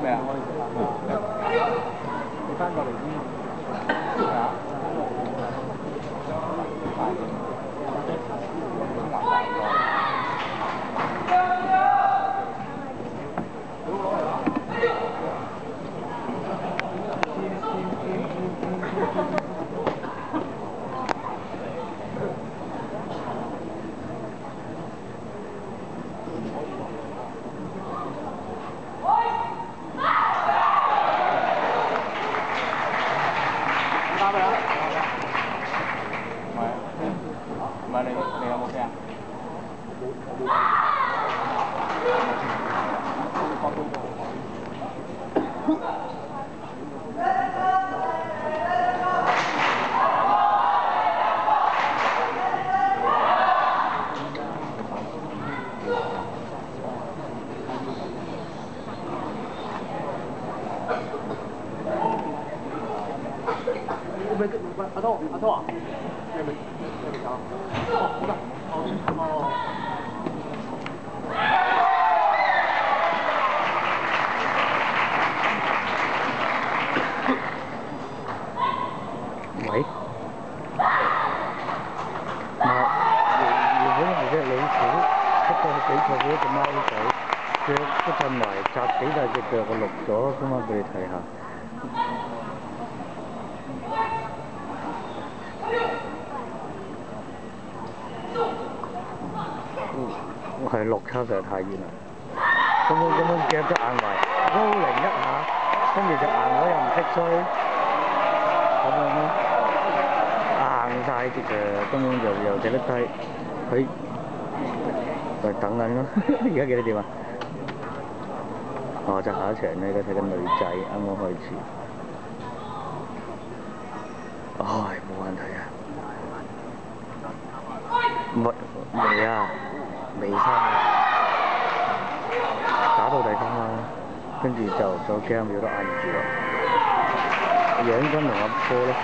咩啊？你翻過嚟先。係啊。唔係你有冇聲啊？阿滔啊！你係咪搞？哦，好啦，哦。喂？原本係隻老虎，不過比賽嗰隻貓仔，腳都震埋，扎幾大隻腳，我錄咗㗎嘛，俾你睇下。係落差實在太遠啦，根本夾咗硬埋，高零一下，跟住隻硬口又唔識衰，咁樣咯，硬晒隻腳，根本又踢得低，佢咪等緊咯。而家幾多點啊？哦，就下一場咧，而家睇緊女仔，啱啱開始。唉，冇問題啊。未啊！未翻啊！打到第三啦，跟住就 game 有得嗌住啦，養軍同阿波咯。